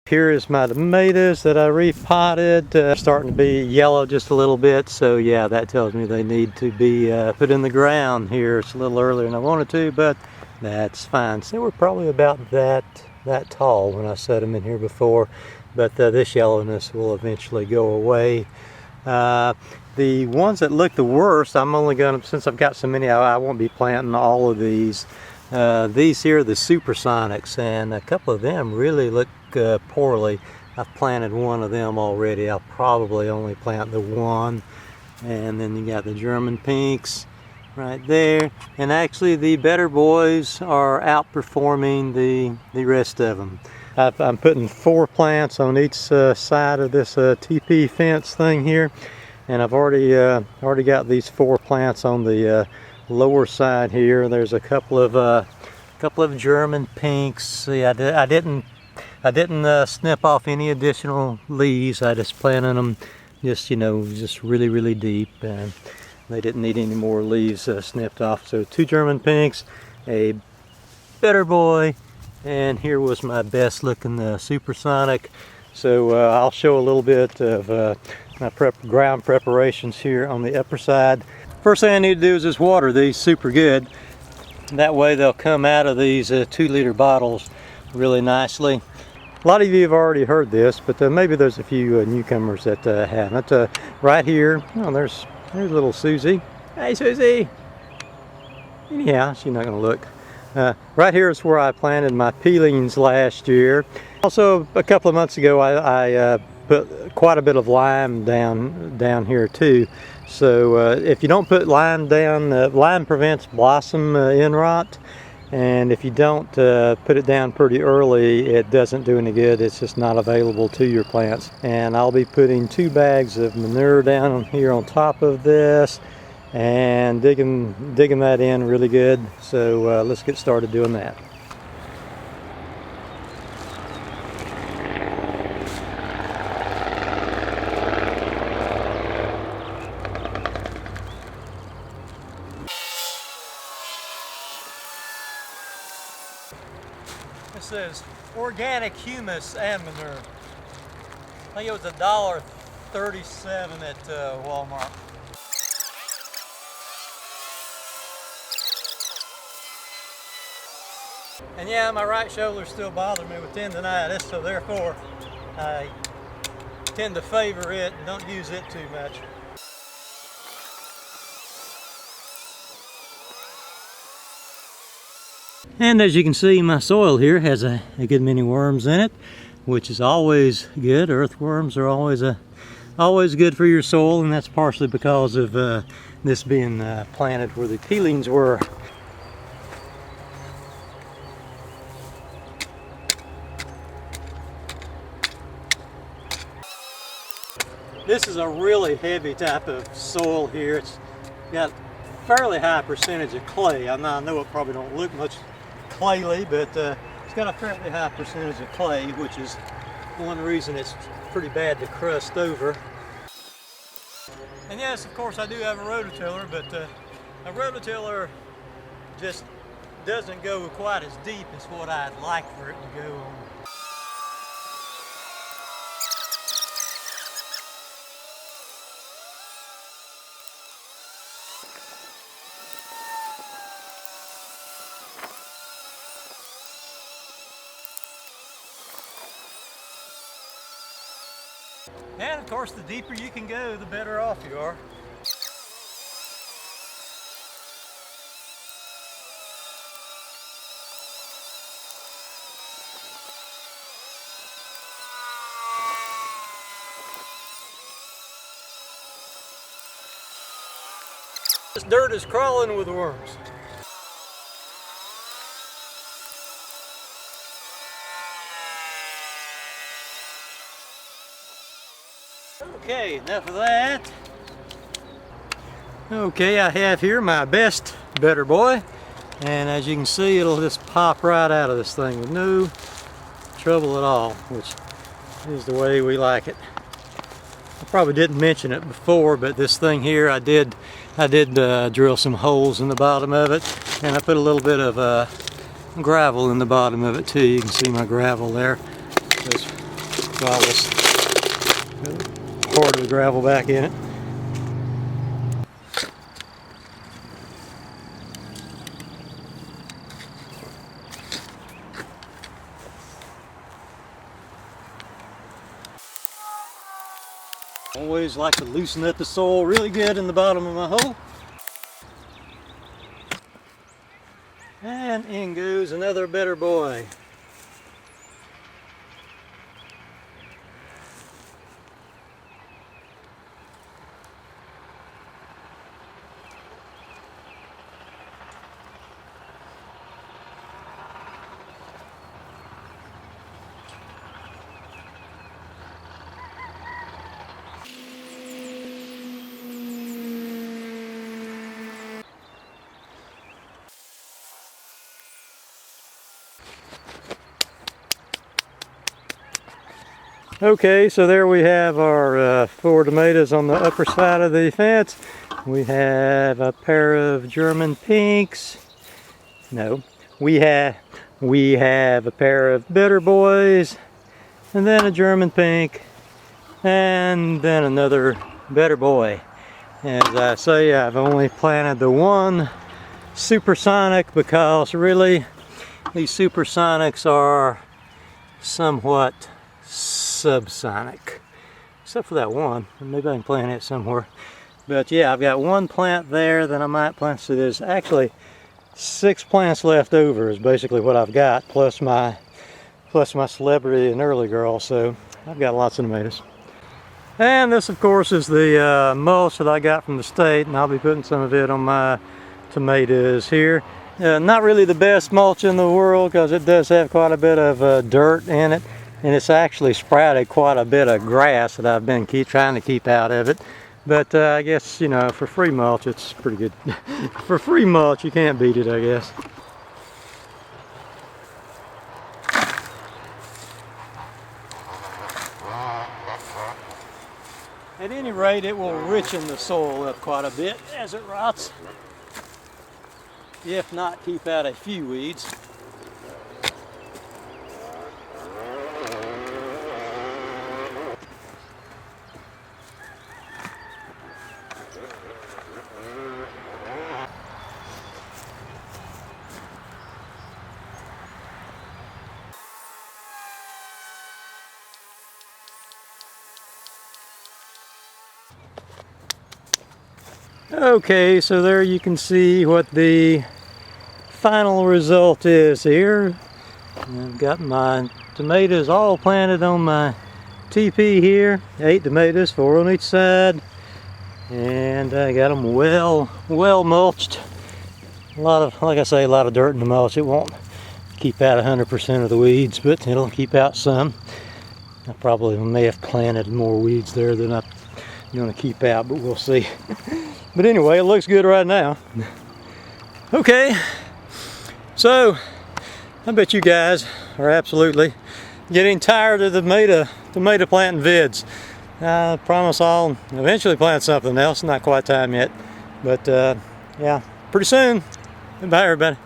Here is my tomatoes that I repotted, starting to be yellow just a little bit, so yeah, that tells me they need to be put in the ground here. It's a little earlier than I wanted to, but that's fine. So we're probably about that tall when I set them in here before, but this yellowness will eventually go away. The ones that look the worst, I'm only going to, since I've got so many, I won't be planting all of these. These here are the Supersonics, and a couple of them really look poorly. I've planted one of them already. I'll probably only plant the one. And then you got the German Pinks right there. And actually the better boys are outperforming the rest of them. I'm putting 4 plants on each side of this TP fence thing here. And I've already got these 4 plants on the lower side here. There's a couple of German Pinks. See, I didn't snip off any additional leaves. I just planted them just really deep, and they didn't need any more leaves snipped off. So 2 German Pinks, a better boy, and here was my best looking Supersonic. So I'll show a little bit of my ground preparations here on the upper side. First thing I need to do is just water these super good. That way they'll come out of these 2-liter bottles really nicely. A lot of you have already heard this, but maybe there's a few newcomers that haven't. Right here, oh, there's little Susie. Hey Susie! Anyhow, she's not going to look. Right here is where I planted my peelings last year. Also, a couple of months ago, I put quite a bit of lime down here too. So if you don't put lime down, lime prevents blossom end rot, and if you don't put it down pretty early, it doesn't do any good. It's just not available to your plants. And I'll be putting 2 bags of manure down here on top of this and digging that in really good. So let's get started doing that. This says organic humus and manure. I think it was $1.37 at Walmart. And yeah, my right shoulder still bothers me with tendonitis, so therefore I tend to favor it and don't use it too much. And as you can see, my soil here has a good many worms in it, which is always good. Earthworms are always good for your soil, and that's partially because of this being planted where the peelings were. This is a really heavy type of soil here. It's got a fairly high percentage of clay. I know it probably don't look much clayly, but it's got a fairly high percentage of clay, which is one reason it's pretty bad to crust over. And yes, of course, I do have a rototiller, but a rototiller just doesn't go quite as deep as what I'd like for it to go on. And of course, the deeper you can go, the better off you are. This dirt is crawling with worms. Okay, enough of that. Okay, I have here my best better boy, and as you can see, it'll just pop right out of this thing with no trouble at all, which is the way we like it. I probably didn't mention it before, but this thing here, I did drill some holes in the bottom of it, and I put a little bit of gravel in the bottom of it too. You can see my gravel there. It's So I was part of the gravel back in it. Always like to loosen up the soil really good in the bottom of my hole. And in goes another better boy. Okay, so there we have our 4 tomatoes on the upper side of the fence. We have a pair of German pinks. No, we have a pair of bitter boys, and then a German pink, and then another better boy. As I say, I've only planted the one supersonic because really these supersonics are somewhat subsonic, except for that one. Maybe I can plant it somewhere. But yeah, I've got one plant there that I might plant. So there's actually 6 plants left over is basically what I've got, plus my celebrity and early girl. So I've got lots of tomatoes. And this of course is the mulch that I got from the state, and I'll be putting some of it on my tomatoes here. Not really the best mulch in the world because it does have quite a bit of dirt in it. And it's actually sprouted quite a bit of grass that I've been trying to keep out of it. But I guess, you know, for free mulch, it's pretty good. For free mulch, you can't beat it, I guess. At any rate, it will richen the soil up quite a bit as it rots. If not, keep out a few weeds. Okay, so there you can see what the final result is here. I've got my tomatoes all planted on my TP here. 8 tomatoes, 4 on each side. And I got them well mulched. A lot of, like I say, a lot of dirt in the mulch. It won't keep out 100% of the weeds, but it'll keep out some. I probably may have planted more weeds there than I'm going to keep out, but we'll see. But anyway, it looks good right now. Okay, so I bet you guys are absolutely getting tired of the tomato planting vids. I promise I'll eventually plant something else. Not quite time yet, but yeah, pretty soon. Bye everybody.